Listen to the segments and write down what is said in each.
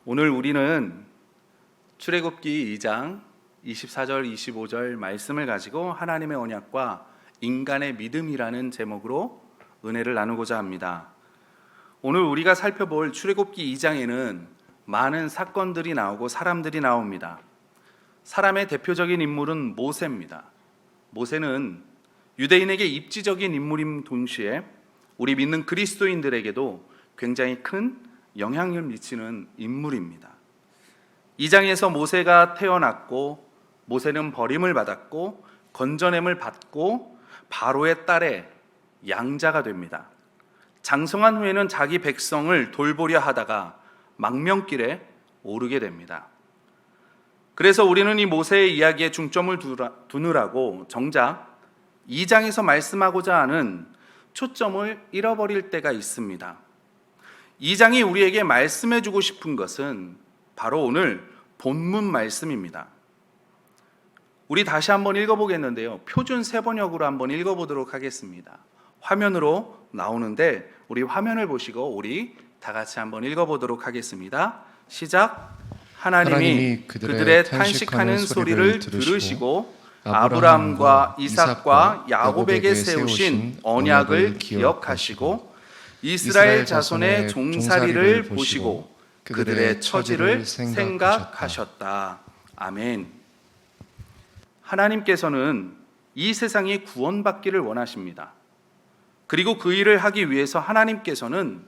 오늘 우리는 출애굽기 2장 24절 25절 말씀을 가지고 하나님의 언약과 인간의 믿음이라는 제목으로 은혜를 나누고자 합니다. 오늘 우리가 살펴볼 출애굽기 2장에는 많은 사건들이 나오고 사람들이 나옵니다. 사람의 대표적인 인물은 모세입니다. 모세는 유대인에게 입지적인 인물인 동시에 우리 믿는 그리스도인들에게도 굉장히 큰 영향을 미치는 인물입니다. 2장에서 모세가 태어났고 모세는 버림을 받았고 건져냄을 받고 바로의 딸의 양자가 됩니다. 장성한 후에는 자기 백성을 돌보려 하다가 망명길에 오르게 됩니다. 그래서 우리는 이 모세의 이야기에 중점을 두느라고 정작 2장에서 말씀하고자 하는 초점을 잃어버릴 때가 있습니다. 2장이 우리에게 말씀해주고 싶은 것은 바로 오늘 본문 말씀입니다. 우리 다시 한번 읽어보겠는데요. 표준 세번역으로 한번 읽어보도록 하겠습니다. 화면으로 나오는데 우리 화면을 보시고 우리 다 같이 한번 읽어보도록 하겠습니다. 시작. 하나님이 그들의 탄식하는 소리를 들으시고 아브라함과 이삭과 야곱에게 세우신 언약을 기억하시고 이스라엘 자손의 종살이를 보시고 그들의 처지를 생각하셨다. 아멘. 하나님께서는 이 세상이 구원받기를 원하십니다. 그리고 그 일을 하기 위해서 하나님께서는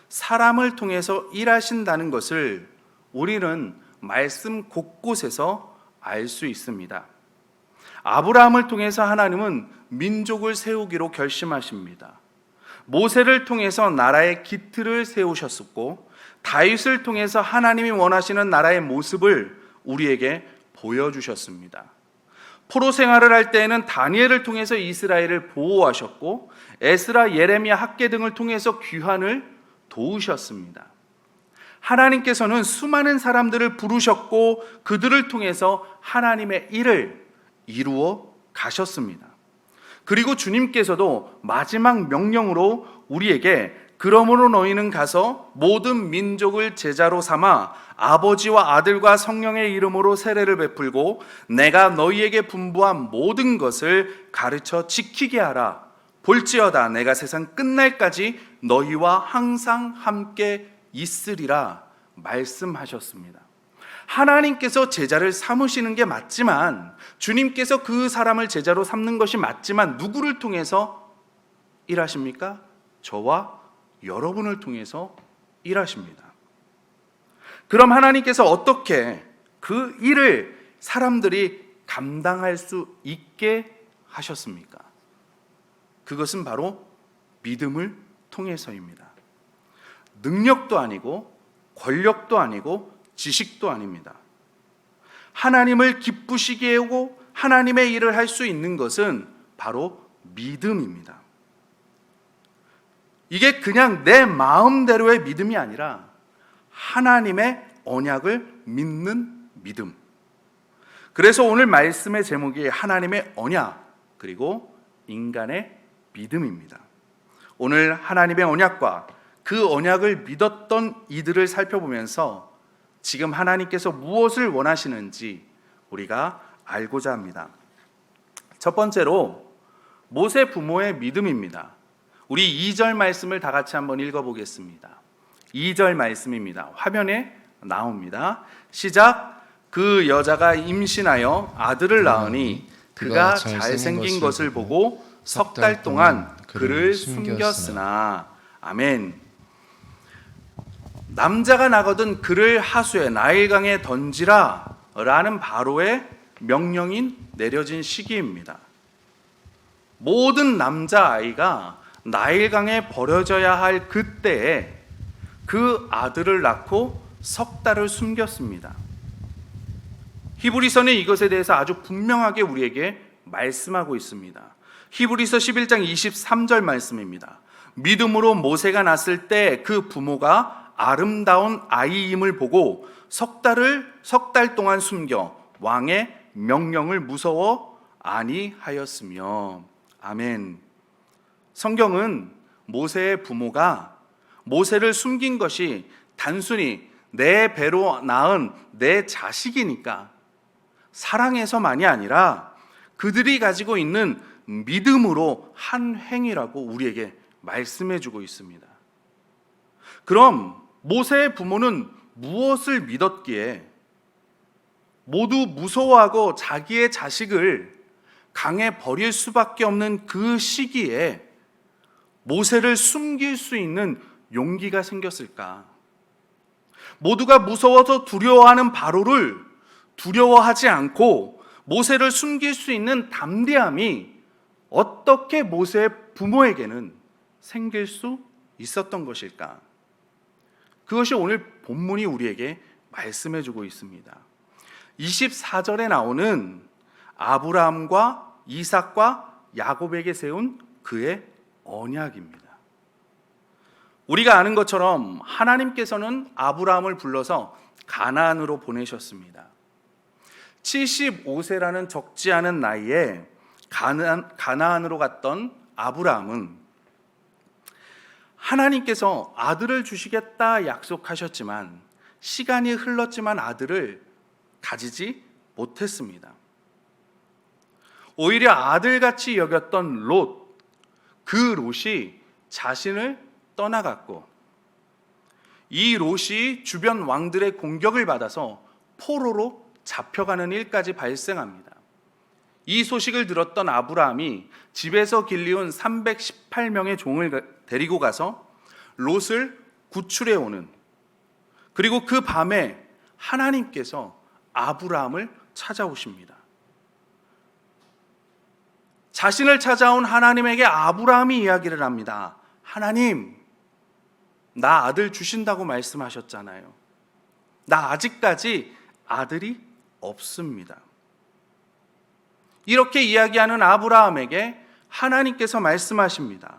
사람을 통해서 일하신다는 것을 우리는 말씀 곳곳에서 알 수 있습니다. 아브라함을 통해서 하나님은 민족을 세우기로 결심하십니다. 모세를 통해서 나라의 기틀을 세우셨었고 다윗을 통해서 하나님이 원하시는 나라의 모습을 우리에게 보여주셨습니다. 포로 생활을 할 때에는 다니엘을 통해서 이스라엘을 보호하셨고 에스라, 예레미야, 학개 등을 통해서 귀환을 도우셨습니다. 하나님께서는 수많은 사람들을 부르셨고 그들을 통해서 하나님의 일을 이루어 가셨습니다. 그리고 주님께서도 마지막 명령으로 우리에게 그러므로 너희는 가서 모든 민족을 제자로 삼아 아버지와 아들과 성령의 이름으로 세례를 베풀고 내가 너희에게 분부한 모든 것을 가르쳐 지키게 하라. 볼지어다 내가 세상 끝날까지 너희와 항상 함께 있으리라 말씀하셨습니다. 하나님께서 제자를 삼으시는 게 맞지만 주님께서 그 사람을 제자로 삼는 것이 맞지만 누구를 통해서 일하십니까? 저와 여러분을 통해서 일하십니다. 그럼 하나님께서 어떻게 그 일을 사람들이 감당할 수 있게 하셨습니까? 그것은 바로 믿음을 통해서입니다. 능력도 아니고 권력도 아니고 지식도 아닙니다. 하나님을 기쁘시게 하고 하나님의 일을 할 수 있는 것은 바로 믿음입니다. 이게 그냥 내 마음대로의 믿음이 아니라 하나님의 언약을 믿는 믿음. 그래서 오늘 말씀의 제목이 하나님의 언약 그리고 인간의 믿음입니다. 오늘 하나님의 언약과 그 언약을 믿었던 이들을 살펴보면서 지금 하나님께서 무엇을 원하시는지 우리가 알고자 합니다. 첫 번째로 모세 부모의 믿음입니다. 우리 2절 말씀을 다 같이 한번 읽어보겠습니다. 2절 말씀입니다. 화면에 나옵니다. 시작. 그 여자가 임신하여 아들을 낳으니 그가 잘생긴 것을 보고 석 달 동안 그를 숨겼으나. 아멘. 남자가 나거든 그를 하수에 나일강에 던지라 라는 바로의 명령이 내려진 시기입니다. 모든 남자아이가 나일강에 버려져야 할 그때에 그 아들을 낳고 석 달을 숨겼습니다. 히브리서는 이것에 대해서 아주 분명하게 우리에게 말씀하고 있습니다. 히브리서 11장 23절 말씀입니다. 믿음으로 모세가 낳았을 때 그 부모가 아름다운 아이임을 보고 석 달 동안 숨겨 왕의 명령을 무서워 아니하였으며. 아멘. 성경은 모세의 부모가 모세를 숨긴 것이 단순히 내 배로 낳은 내 자식이니까 사랑해서만이 아니라 그들이 가지고 있는 믿음으로 한 행위라고 우리에게 말씀해 주고 있습니다. 그럼 모세의 부모는 무엇을 믿었기에 모두 무서워하고 자기의 자식을 강에 버릴 수밖에 없는 그 시기에 모세를 숨길 수 있는 용기가 생겼을까? 모두가 무서워서 두려워하는 바로를 두려워하지 않고 모세를 숨길 수 있는 담대함이 어떻게 모세의 부모에게는 생길 수 있었던 것일까? 그것이 오늘 본문이 우리에게 말씀해 주고 있습니다. 24절에 나오는 아브라함과 이삭과 야곱에게 세운 그의 언약입니다. 우리가 아는 것처럼 하나님께서는 아브라함을 불러서 가나안으로 보내셨습니다. 75세라는 적지 않은 나이에 가나안으로 갔던 아브라함은 하나님께서 아들을 주시겠다 약속하셨지만 시간이 흘렀지만 아들을 가지지 못했습니다. 오히려 아들같이 여겼던 롯, 그 롯이 자신을 떠나갔고 이 롯이 주변 왕들의 공격을 받아서 포로로 잡혀가는 일까지 발생합니다. 이 소식을 들었던 아브라함이 집에서 길리운 318명의 종을 데리고 가서 롯을 구출해 오는, 그리고 그 밤에 하나님께서 아브라함을 찾아오십니다. 자신을 찾아온 하나님에게 아브라함이 이야기를 합니다. 하나님, 나 아들 주신다고 말씀하셨잖아요. 나 아직까지 아들이 없습니다. 이렇게 이야기하는 아브라함에게 하나님께서 말씀하십니다.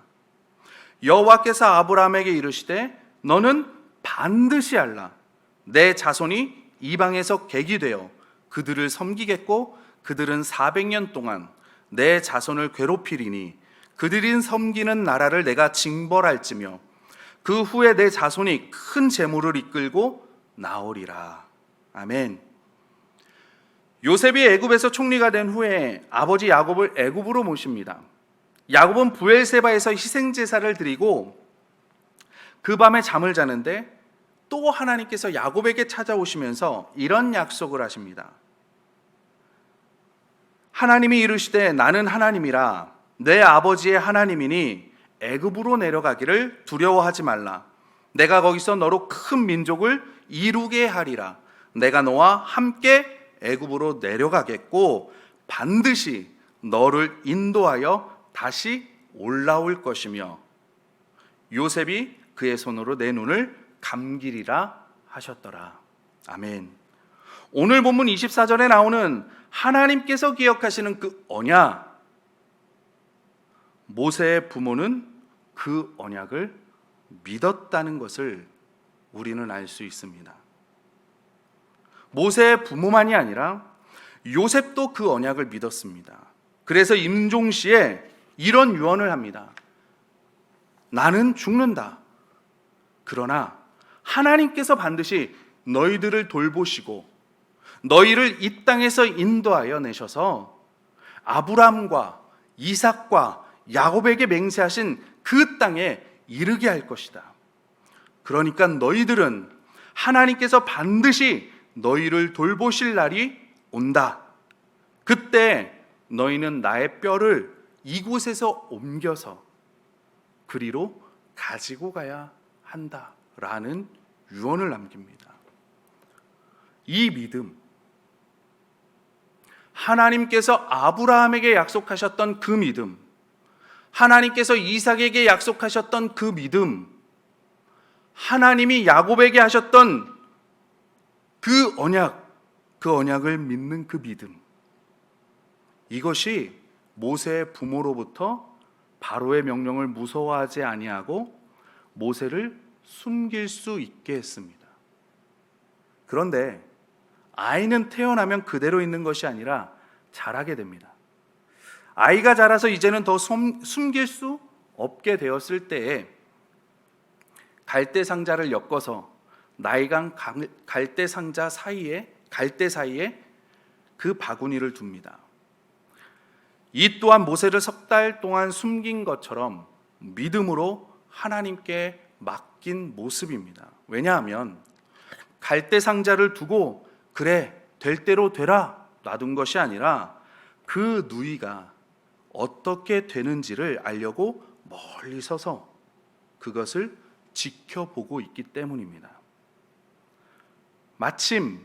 여호와께서 아브라함에게 이르시되 너는 반드시 알라. 내 자손이 이방에서 객이 되어 그들을 섬기겠고 그들은 400년 동안 내 자손을 괴롭히리니 그들이 섬기는 나라를 내가 징벌할지며 그 후에 내 자손이 큰 재물을 이끌고 나오리라. 아멘. 요셉이 애굽에서 총리가 된 후에 아버지 야곱을 애굽으로 모십니다. 야곱은 브엘세바에서 희생제사를 드리고 그 밤에 잠을 자는데 또 하나님께서 야곱에게 찾아오시면서 이런 약속을 하십니다. 하나님이 이르시되 나는 하나님이라 내 아버지의 하나님이니 애굽으로 내려가기를 두려워하지 말라. 내가 거기서 너로 큰 민족을 이루게 하리라. 내가 너와 함께 애굽으로 내려가겠고 반드시 너를 인도하여 다시 올라올 것이며 요셉이 그의 손으로 내 눈을 감기리라 하셨더라. 아멘. 오늘 본문 24절에 나오는 하나님께서 기억하시는 그 언약, 모세의 부모는 그 언약을 믿었다는 것을 우리는 알 수 있습니다. 모세의 부모만이 아니라 요셉도 그 언약을 믿었습니다. 그래서 임종시에 이런 유언을 합니다. 나는 죽는다. 그러나 하나님께서 반드시 너희들을 돌보시고 너희를 이 땅에서 인도하여 내셔서 아브라함과 이삭과 야곱에게 맹세하신 그 땅에 이르게 할 것이다. 그러니까 너희들은 하나님께서 반드시 너희를 돌보실 날이 온다. 그때 너희는 나의 뼈를 이곳에서 옮겨서 그리로 가지고 가야 한다. 라는 유언을 남깁니다. 이 믿음, 하나님께서 아브라함에게 약속하셨던 그 믿음, 하나님께서 이삭에게 약속하셨던 그 믿음, 하나님이 야곱에게 하셨던 그 언약을 믿는 그 믿음, 이것이 모세의 부모로부터 바로의 명령을 무서워하지 아니하고 모세를 숨길 수 있게 했습니다. 그런데 아이는 태어나면 그대로 있는 것이 아니라 자라게 됩니다. 아이가 자라서 이제는 더 숨길 수 없게 되었을 때에 갈대 상자를 엮어서 나일강 갈대 상자 사이에 갈대 사이에 그 바구니를 둡니다. 이 또한 모세를 석 달 동안 숨긴 것처럼 믿음으로 하나님께 맡긴 모습입니다. 왜냐하면 갈대 상자를 두고 그래 될 대로 되라 놔둔 것이 아니라 그 누이가 어떻게 되는지를 알려고 멀리 서서 그것을 지켜보고 있기 때문입니다. 마침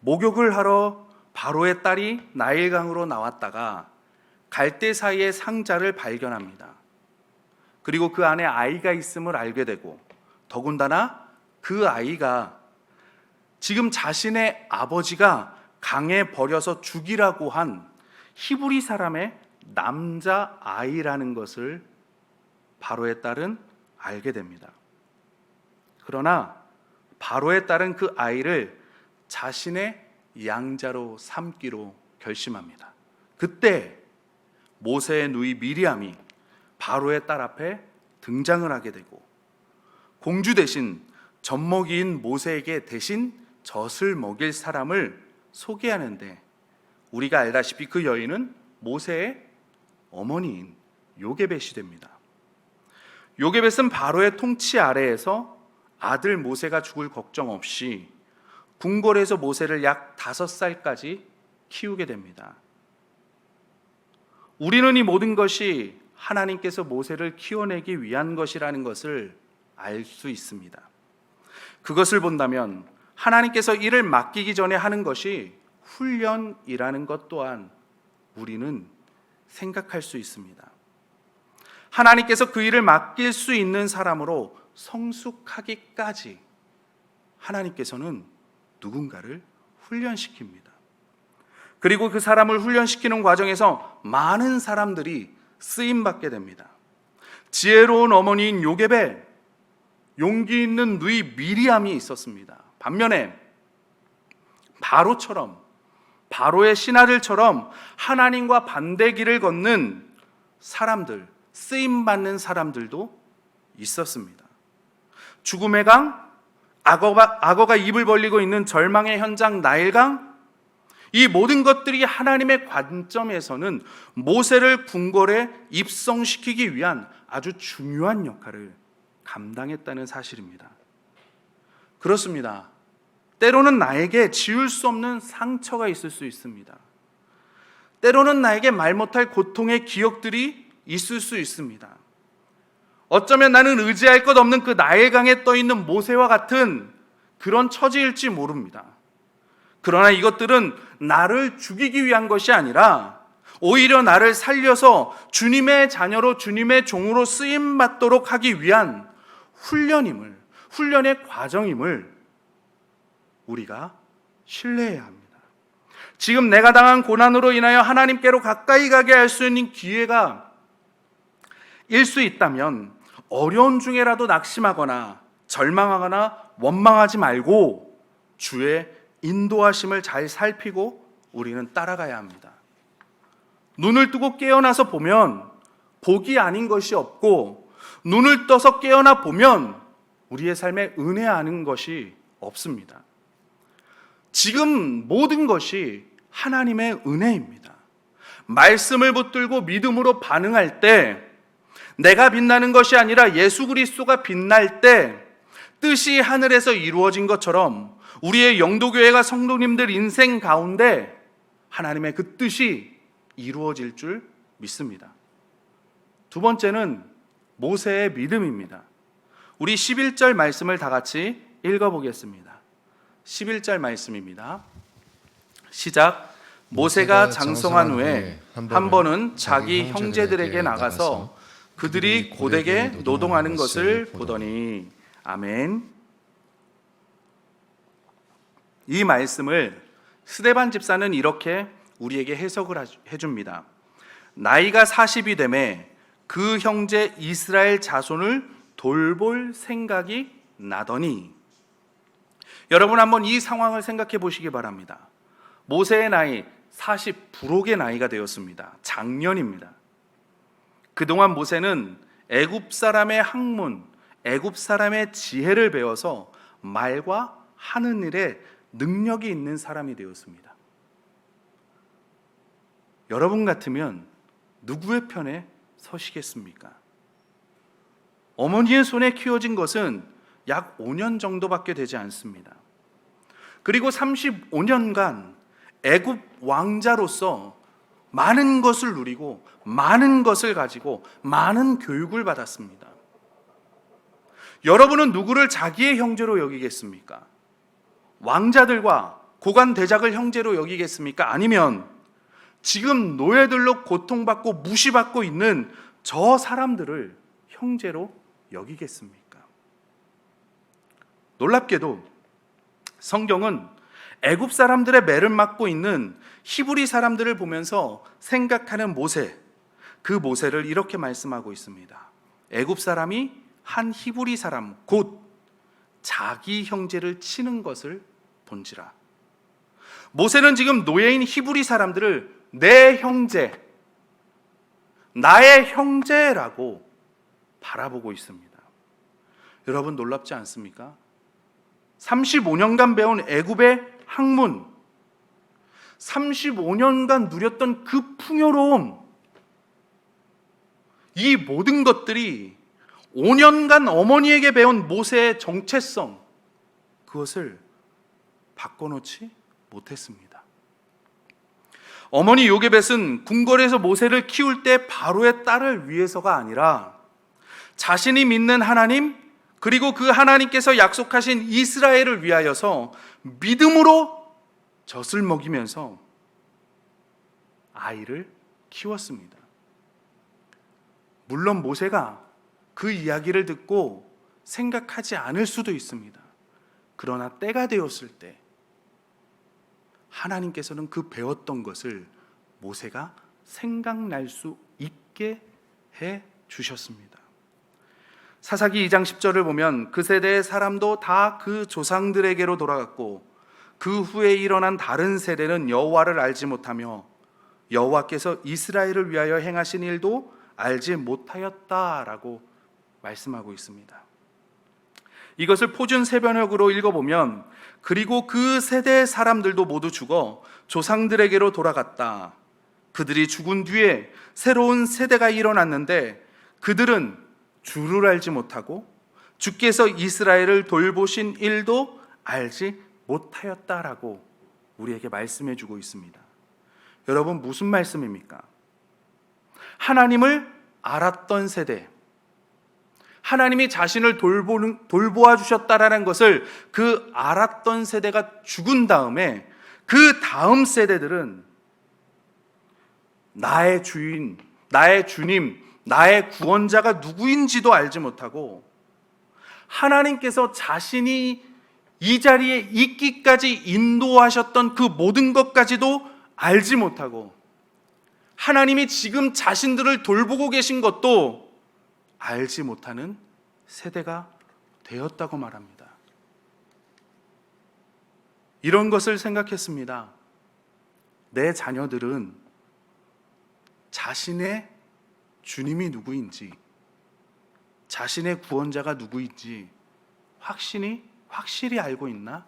목욕을 하러 바로의 딸이 나일강으로 나왔다가 갈대 사이의 상자를 발견합니다. 그리고 그 안에 아이가 있음을 알게 되고 더군다나 그 아이가 지금 자신의 아버지가 강에 버려서 죽이라고 한 히브리 사람의 남자 아이라는 것을 바로의 딸은 알게 됩니다. 그러나 바로의 딸은 그 아이를 자신의 양자로 삼기로 결심합니다. 그때 모세의 누이 미리암이 바로의 딸 앞에 등장을 하게 되고 공주 대신 젖먹이인 모세에게 대신 젖을 먹일 사람을 소개하는데 우리가 알다시피 그 여인은 모세의 어머니인 요게벳이 됩니다. 요게벳은 바로의 통치 아래에서 아들 모세가 죽을 걱정 없이 궁궐에서 모세를 약 5살까지 키우게 됩니다. 우리는 이 모든 것이 하나님께서 모세를 키워내기 위한 것이라는 것을 알 수 있습니다. 그것을 본다면 하나님께서 일을 맡기기 전에 하는 것이 훈련이라는 것 또한 우리는 생각할 수 있습니다. 하나님께서 그 일을 맡길 수 있는 사람으로 성숙하기까지 하나님께서는 누군가를 훈련시킵니다. 그리고 그 사람을 훈련시키는 과정에서 많은 사람들이 쓰임받게 됩니다. 지혜로운 어머니인 요게벳, 용기 있는 누이 미리암이 있었습니다. 반면에 바로처럼 바로의 신하들처럼 하나님과 반대길을 걷는 사람들, 쓰임받는 사람들도 있었습니다. 죽음의 강, 악어가 입을 벌리고 있는 절망의 현장 나일강, 이 모든 것들이 하나님의 관점에서는 모세를 궁궐에 입성시키기 위한 아주 중요한 역할을 감당했다는 사실입니다. 그렇습니다. 때로는 나에게 지울 수 없는 상처가 있을 수 있습니다. 때로는 나에게 말 못할 고통의 기억들이 있을 수 있습니다. 어쩌면 나는 의지할 것 없는 그 나일강에 떠있는 모세와 같은 그런 처지일지 모릅니다. 그러나 이것들은 나를 죽이기 위한 것이 아니라 오히려 나를 살려서 주님의 자녀로 주님의 종으로 쓰임받도록 하기 위한 훈련의 과정임을 우리가 신뢰해야 합니다. 지금 내가 당한 고난으로 인하여 하나님께로 가까이 가게 할 수 있는 기회가 일 수 있다면 어려운 중에라도 낙심하거나 절망하거나 원망하지 말고 주의 인도하심을 잘 살피고 우리는 따라가야 합니다. 눈을 뜨고 깨어나서 보면 복이 아닌 것이 없고 눈을 떠서 깨어나 보면 우리의 삶에 은혜 아닌 것이 없습니다. 지금 모든 것이 하나님의 은혜입니다. 말씀을 붙들고 믿음으로 반응할 때 내가 빛나는 것이 아니라 예수 그리스도가 빛날 때 뜻이 하늘에서 이루어진 것처럼 우리의 영도교회가 성도님들 인생 가운데 하나님의 그 뜻이 이루어질 줄 믿습니다. 두 번째는 모세의 믿음입니다. 우리 11절 말씀을 다 같이 읽어보겠습니다. 11절 말씀입니다. 시작. 모세가 장성한 후에 한 번은 자기 형제들에게 나가서 그들이 고되게 노동하는 것을 보더니. 아멘. 이 말씀을 스데반 집사는 이렇게 우리에게 해석을 해줍니다. 나이가 40이 되매 그 형제 이스라엘 자손을 돌볼 생각이 나더니. 여러분 한번 이 상황을 생각해 보시기 바랍니다. 모세의 나이 40 부록의 나이가 되었습니다. 장년입니다. 그동안 모세는 애굽 사람의 학문, 애굽 사람의 지혜를 배워서 말과 하는 일에 능력이 있는 사람이 되었습니다. 여러분 같으면 누구의 편에 서시겠습니까? 어머니의 손에 키워진 것은 약 5년 정도밖에 되지 않습니다. 그리고 35년간 애굽 왕자로서 많은 것을 누리고 많은 것을 가지고 많은 교육을 받았습니다. 여러분은 누구를 자기의 형제로 여기겠습니까? 왕자들과 고관 대작을 형제로 여기겠습니까? 아니면 지금 노예들로 고통받고 무시받고 있는 저 사람들을 형제로 여기겠습니까? 놀랍게도 성경은 애굽 사람들의 매를 맞고 있는 히브리 사람들을 보면서 생각하는 모세, 그 모세를 이렇게 말씀하고 있습니다. 애굽 사람이 한 히브리 사람 곧 자기 형제를 치는 것을 본지라. 모세는 지금 노예인 히브리 사람들을 내 형제, 나의 형제라고 바라보고 있습니다. 여러분 놀랍지 않습니까? 35년간 배운 애굽의 학문, 35년간 누렸던 그 풍요로움, 이 모든 것들이 5년간 어머니에게 배운 모세의 정체성, 그것을 바꿔놓지 못했습니다. 어머니 요게벳은 궁궐에서 모세를 키울 때 바로의 딸을 위해서가 아니라 자신이 믿는 하나님, 그리고 그 하나님께서 약속하신 이스라엘을 위하여서 믿음으로 젖을 먹이면서 아이를 키웠습니다. 물론 모세가 그 이야기를 듣고 생각하지 않을 수도 있습니다. 그러나 때가 되었을 때 하나님께서는 그 배웠던 것을 모세가 생각날 수 있게 해 주셨습니다. 사사기 2장 10절을 보면 그 세대의 사람도 다 그 조상들에게로 돌아갔고 그 후에 일어난 다른 세대는 여호와를 알지 못하며 여호와께서 이스라엘을 위하여 행하신 일도 알지 못하였다라고 말씀하고 있습니다. 이것을 표준 세번역으로 읽어보면 그리고 그 세대의 사람들도 모두 죽어 조상들에게로 돌아갔다. 그들이 죽은 뒤에 새로운 세대가 일어났는데 그들은 주를 알지 못하고 주께서 이스라엘을 돌보신 일도 알지 못하였다라고 우리에게 말씀해 주고 있습니다. 여러분 무슨 말씀입니까? 하나님을 알았던 세대, 하나님이 자신을 돌보아 주셨다라는 것을 그 알았던 세대가 죽은 다음에 그 다음 세대들은 나의 주인, 나의 주님, 나의 구원자가 누구인지도 알지 못하고 하나님께서 자신이 이 자리에 있기까지 인도하셨던 그 모든 것까지도 알지 못하고 하나님이 지금 자신들을 돌보고 계신 것도 알지 못하는 세대가 되었다고 말합니다. 이런 것을 생각했습니다. 내 자녀들은 자신의 주님이 누구인지, 자신의 구원자가 누구인지 확실히 알고 있나?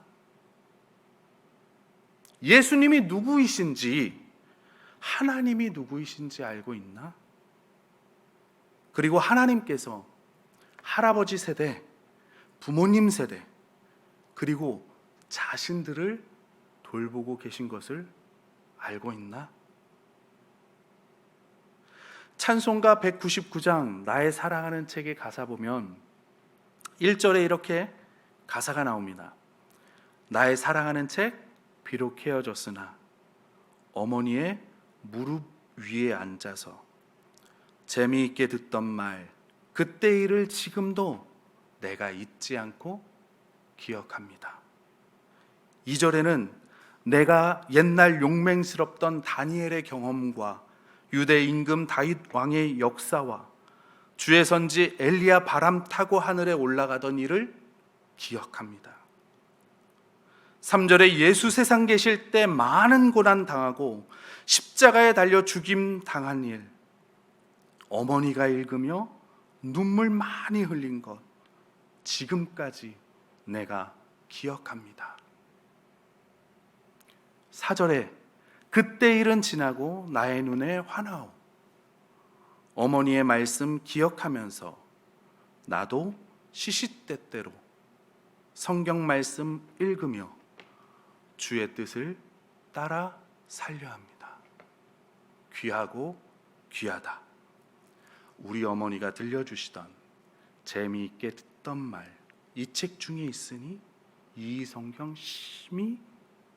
예수님이 누구이신지, 하나님이 누구이신지 알고 있나? 그리고 하나님께서 할아버지 세대, 부모님 세대, 그리고 자신들을 돌보고 계신 것을 알고 있나? 찬송가 199장 나의 사랑하는 책의 가사 보면 1절에 이렇게 가사가 나옵니다. 나의 사랑하는 책 비록 헤어졌으나 어머니의 무릎 위에 앉아서 재미있게 듣던 말 그때 일을 지금도 내가 잊지 않고 기억합니다. 2절에는 내가 옛날 용맹스럽던 다니엘의 경험과 유대 임금 다윗 왕의 역사와 주의 선지 엘리야 바람 타고 하늘에 올라가던 일을 기억합니다. 3절에 예수 세상 계실 때 많은 고난 당하고 십자가에 달려 죽임 당한 일, 어머니가 읽으며 눈물 많이 흘린 것 지금까지 내가 기억합니다. 4절에 그때 일은 지나고 나의 눈에 환하오. 어머니의 말씀 기억하면서 나도 시시때때로 성경 말씀 읽으며 주의 뜻을 따라 살려 합니다. 귀하고 귀하다. 우리 어머니가 들려주시던 재미있게 듣던 말, 이 책 중에 있으니 이 성경 심히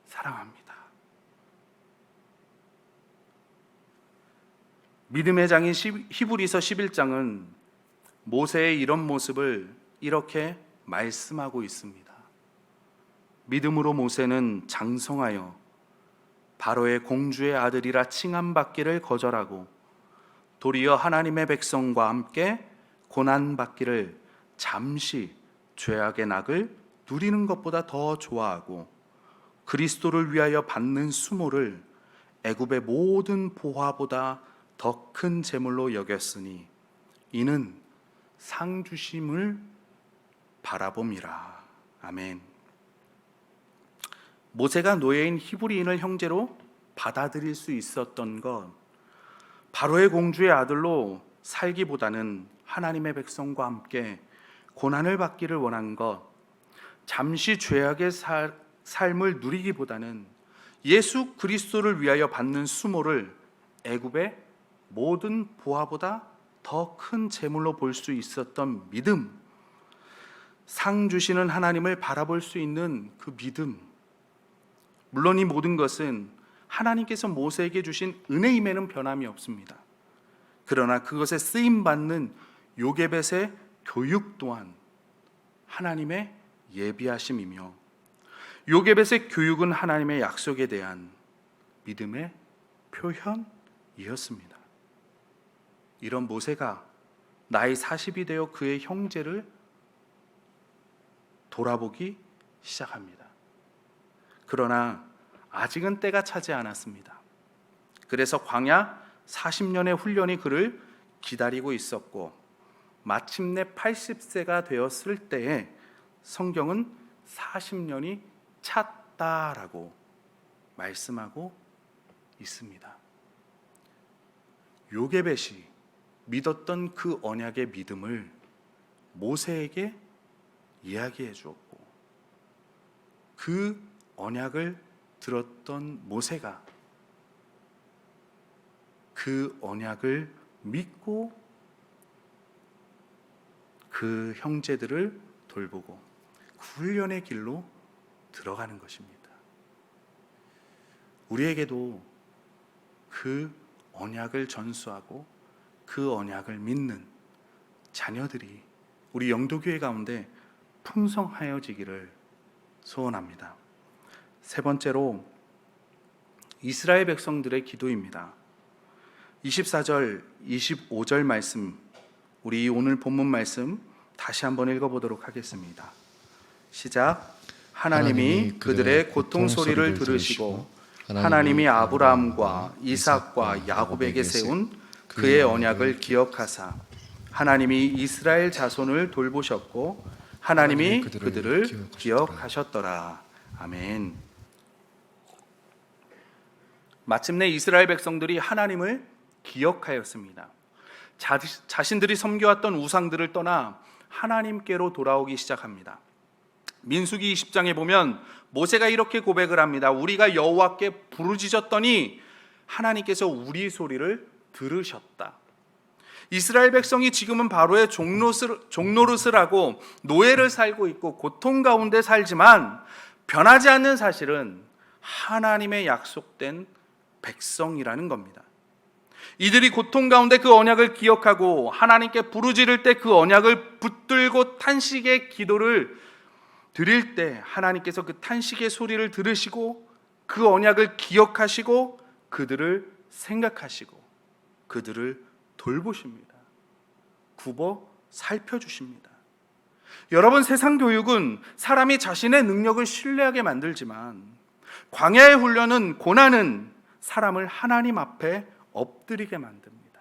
사랑합니다. 믿음의 장인 히브리서 11장은 모세의 이런 모습을 이렇게 말씀하고 있습니다. 믿음으로 모세는 장성하여 바로의 공주의 아들이라 칭함받기를 거절하고 도리어 하나님의 백성과 함께 고난받기를 잠시 죄악의 낙을 누리는 것보다 더 좋아하고 그리스도를 위하여 받는 수모를 애굽의 모든 보화보다 더 큰 재물로 여겼으니 이는 상 주심을 바라봄이라. 아멘. 모세가 노예인 히브리인을 형제로 받아들일 수 있었던 것, 바로의 공주의 아들로 살기보다는 하나님의 백성과 함께 고난을 받기를 원한 것, 잠시 죄악의 삶을 누리기보다는 예수 그리스도를 위하여 받는 수모를 애굽의 모든 보화보다 더 큰 재물로 볼 수 있었던 믿음, 상 주시는 하나님을 바라볼 수 있는 그 믿음, 물론 이 모든 것은 하나님께서 모세에게 주신 은혜임에는 변함이 없습니다. 그러나 그것에 쓰임받는 요게벳의 교육 또한 하나님의 예비하심이며 요게벳의 교육은 하나님의 약속에 대한 믿음의 표현이었습니다. 이런 모세가 나이 40이 되어 그의 형제를 돌아보기 시작합니다. 그러나 아직은 때가 차지 않았습니다. 그래서 광야 40년의 훈련이 그를 기다리고 있었고 마침내 80세가 되었을 때에 성경은 40년이 찼다라고 말씀하고 있습니다. 요게벳이 믿었던 그 언약의 믿음을 모세에게 이야기해 주었고 그 언약을 들었던 모세가 그 언약을 믿고 그 형제들을 돌보고 훈련의 길로 들어가는 것입니다. 우리에게도 그 언약을 전수하고 그 언약을 믿는 자녀들이 우리 영도교회 가운데 풍성하여지기를 소원합니다. 세 번째로 이스라엘 백성들의 기도입니다. 24절, 25절 말씀, 우리 오늘 본문 말씀 다시 한번 읽어보도록 하겠습니다. 시작. 하나님이 그들의 고통 소리를 들으시고 하나님이 아브라함과 이삭과 야곱에게 세운 그의 언약을 기억하사 하나님이 이스라엘 자손을 돌보셨고 하나님이 그들을 기억하셨더라. 아멘. 마침내 이스라엘 백성들이 하나님을 기억하였습니다. 자신들이 섬겨왔던 우상들을 떠나 하나님께로 돌아오기 시작합니다. 민수기 20장에 보면 모세가 이렇게 고백을 합니다. 우리가 여호와께 부르짖었더니 하나님께서 우리 소리를 들으셨다. 이스라엘 백성이 지금은 바로의 종노릇을 하고 노예를 살고 있고 고통 가운데 살지만 변하지 않는 사실은 하나님의 약속된 백성이라는 겁니다. 이들이 고통 가운데 그 언약을 기억하고 하나님께 부르짖을 때 그 언약을 붙들고 탄식의 기도를 드릴 때 하나님께서 그 탄식의 소리를 들으시고 그 언약을 기억하시고 그들을 생각하시고 그들을 돌보십니다. 굽어 살펴주십니다. 여러분, 세상 교육은 사람이 자신의 능력을 신뢰하게 만들지만 광야의 훈련은, 고난은 사람을 하나님 앞에 엎드리게 만듭니다.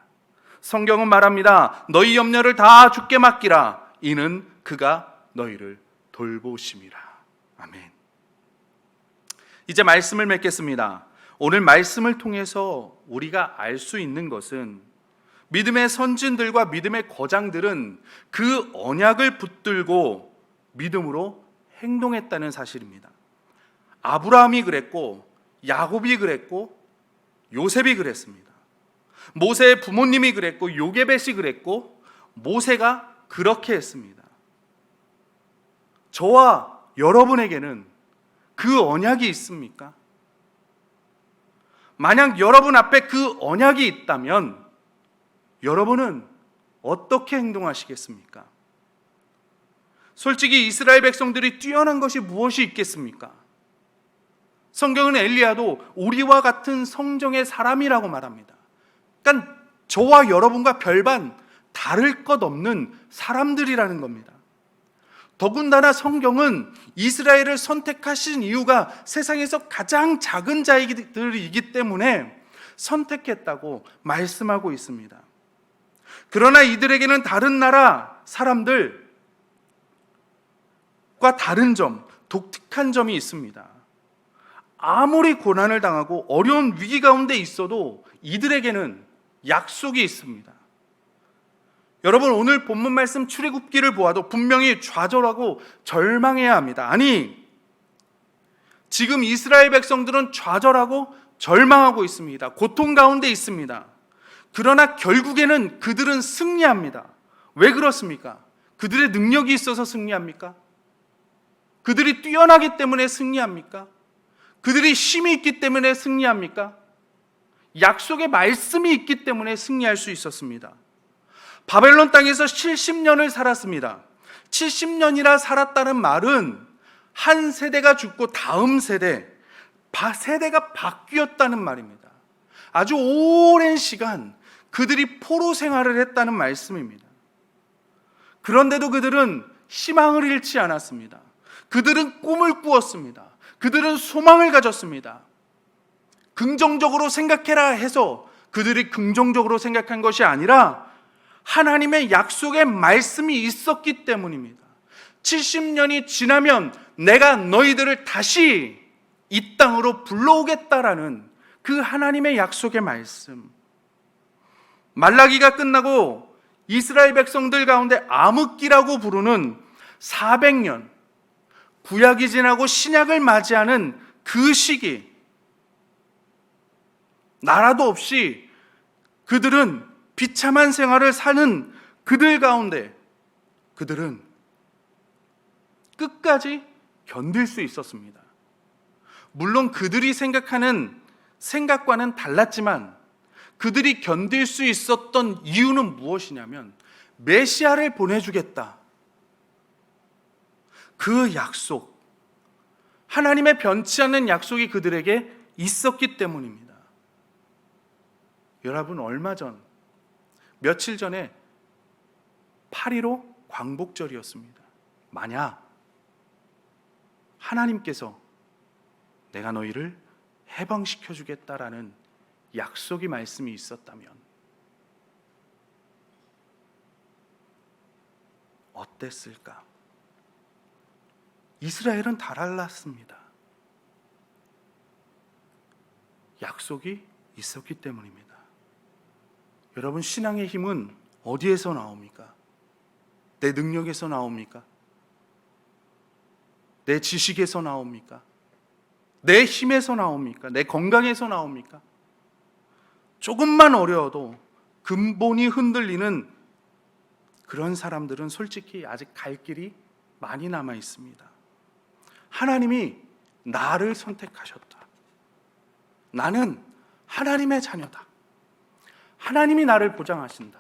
성경은 말합니다. 너희 염려를 다 주께 맡기라. 이는 그가 너희를 돌보심이라. 아멘. 이제 말씀을 맺겠습니다. 오늘 말씀을 통해서 우리가 알 수 있는 것은 믿음의 선진들과 믿음의 거장들은 그 언약을 붙들고 믿음으로 행동했다는 사실입니다. 아브라함이 그랬고, 야곱이 그랬고, 요셉이 그랬습니다. 모세의 부모님이 그랬고, 요게벳이 그랬고, 모세가 그렇게 했습니다. 저와 여러분에게는 그 언약이 있습니까? 만약 여러분 앞에 그 언약이 있다면 여러분은 어떻게 행동하시겠습니까? 솔직히 이스라엘 백성들이 뛰어난 것이 무엇이 있겠습니까? 성경은 엘리야도 우리와 같은 성정의 사람이라고 말합니다. 그러니까 저와 여러분과 별반 다를 것 없는 사람들이라는 겁니다. 더군다나 성경은 이스라엘을 선택하신 이유가 세상에서 가장 작은 자들이기 때문에 선택했다고 말씀하고 있습니다. 그러나 이들에게는 다른 나라 사람들과 다른 점, 독특한 점이 있습니다. 아무리 고난을 당하고 어려운 위기 가운데 있어도 이들에게는 약속이 있습니다. 여러분, 오늘 본문 말씀 출애굽기를 보아도 분명히 좌절하고 절망해야 합니다. 아니, 지금 이스라엘 백성들은 좌절하고 절망하고 있습니다. 고통 가운데 있습니다. 그러나 결국에는 그들은 승리합니다. 왜 그렇습니까? 그들의 능력이 있어서 승리합니까? 그들이 뛰어나기 때문에 승리합니까? 그들이 힘이 있기 때문에 승리합니까? 약속의 말씀이 있기 때문에 승리할 수 있었습니다. 바벨론 땅에서 70년을 살았습니다. 70년이나 살았다는 말은 한 세대가 죽고 다음 세대가 바뀌었다는 말입니다. 아주 오랜 시간 그들이 포로 생활을 했다는 말씀입니다. 그런데도 그들은 희망을 잃지 않았습니다. 그들은 꿈을 꾸었습니다. 그들은 소망을 가졌습니다. 긍정적으로 생각해라 해서 그들이 긍정적으로 생각한 것이 아니라 하나님의 약속의 말씀이 있었기 때문입니다. 70년이 지나면 내가 너희들을 다시 이 땅으로 불러오겠다라는 그 하나님의 약속의 말씀. 말라기가 끝나고 이스라엘 백성들 가운데 암흑기라고 부르는 400년, 구약이 지나고 신약을 맞이하는 그 시기, 나라도 없이 그들은 비참한 생활을 사는 그들 가운데 그들은 끝까지 견딜 수 있었습니다. 물론 그들이 생각하는 생각과는 달랐지만 그들이 견딜 수 있었던 이유는 무엇이냐면 메시아를 보내주겠다. 그 약속, 하나님의 변치 않는 약속이 그들에게 있었기 때문입니다. 여러분, 며칠 전에 8.15 광복절이었습니다. 만약 하나님께서 내가 너희를 해방시켜 주겠다라는 약속의 말씀이 있었다면 어땠을까? 이스라엘은 달랐습니다. 약속이 있었기 때문입니다. 여러분, 신앙의 힘은 어디에서 나옵니까? 내 능력에서 나옵니까? 내 지식에서 나옵니까? 내 힘에서 나옵니까? 내 건강에서 나옵니까? 조금만 어려워도 근본이 흔들리는 그런 사람들은 솔직히 아직 갈 길이 많이 남아 있습니다. 하나님이 나를 선택하셨다. 나는 하나님의 자녀다. 하나님이 나를 보장하신다.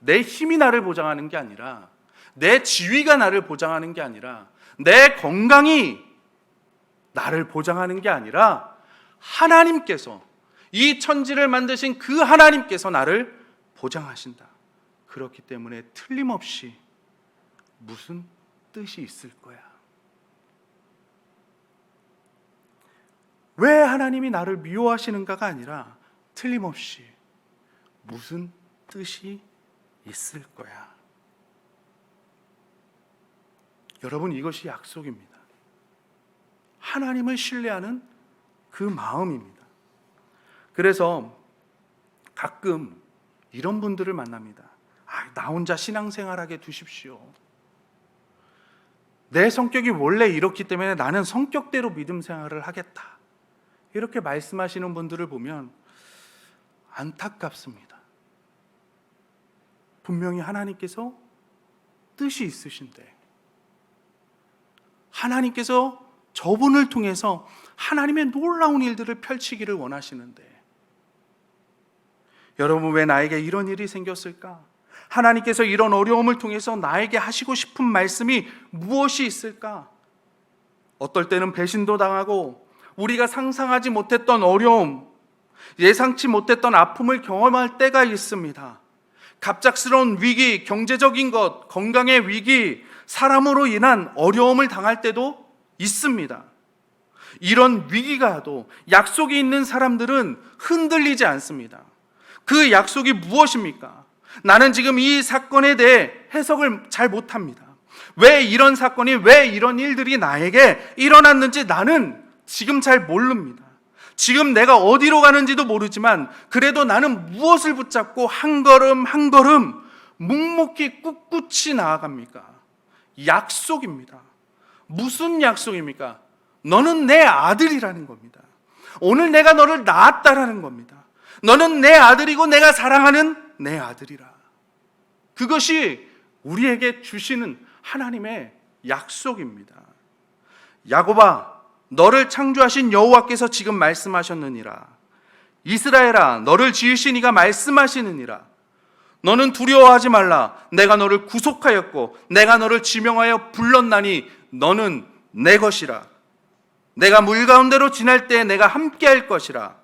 내 힘이 나를 보장하는 게 아니라, 내 지위가 나를 보장하는 게 아니라, 내 건강이 나를 보장하는 게 아니라 하나님께서, 이 천지를 만드신 그 하나님께서 나를 보장하신다. 그렇기 때문에 틀림없이 무슨 뜻이 있을 거야. 왜 하나님이 나를 미워하시는가가 아니라 틀림없이 무슨 뜻이 있을 거야. 여러분, 이것이 약속입니다. 하나님을 신뢰하는 그 마음입니다. 그래서 가끔 이런 분들을 만납니다. 나 혼자 신앙생활하게 두십시오. 내 성격이 원래 이렇기 때문에 나는 성격대로 믿음 생활을 하겠다. 이렇게 말씀하시는 분들을 보면 안타깝습니다. 분명히 하나님께서 뜻이 있으신데, 하나님께서 저분을 통해서 하나님의 놀라운 일들을 펼치기를 원하시는데, 여러분, 왜 나에게 이런 일이 생겼을까? 하나님께서 이런 어려움을 통해서 나에게 하시고 싶은 말씀이 무엇이 있을까? 어떨 때는 배신도 당하고 우리가 상상하지 못했던 어려움, 예상치 못했던 아픔을 경험할 때가 있습니다. 갑작스러운 위기, 경제적인 것, 건강의 위기, 사람으로 인한 어려움을 당할 때도 있습니다. 이런 위기가 와도 약속이 있는 사람들은 흔들리지 않습니다. 그 약속이 무엇입니까? 나는 지금 이 사건에 대해 해석을 잘 못합니다. 왜 이런 사건이, 왜 이런 일들이 나에게 일어났는지 나는 지금 잘 모릅니다. 지금 내가 어디로 가는지도 모르지만 그래도 나는 무엇을 붙잡고 한 걸음 한 걸음 묵묵히 꿋꿋이 나아갑니까? 약속입니다. 무슨 약속입니까? 너는 내 아들이라는 겁니다. 오늘 내가 너를 낳았다라는 겁니다. 너는 내 아들이고 내가 사랑하는 내 아들이라. 그것이 우리에게 주시는 하나님의 약속입니다. 야곱아, 너를 창조하신 여호와께서 지금 말씀하셨느니라. 이스라엘아, 너를 지으신 이가 말씀하시느니라. 너는 두려워하지 말라. 내가 너를 구속하였고 내가 너를 지명하여 불렀나니 너는 내 것이라. 내가 물 가운데로 지날 때 내가 함께할 것이라.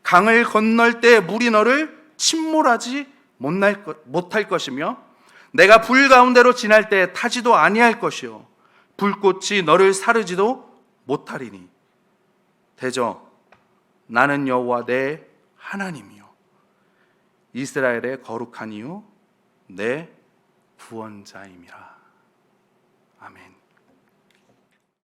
강을 건널 때 물이 너를 침몰하지 못할 것이며 내가 불 가운데로 지날 때 타지도 아니할 것이요 불꽃이 너를 사르지도 못하리니 대저 나는 여호와 내 하나님이요 이스라엘의 거룩한 이요 내 구원자임이라. 아멘.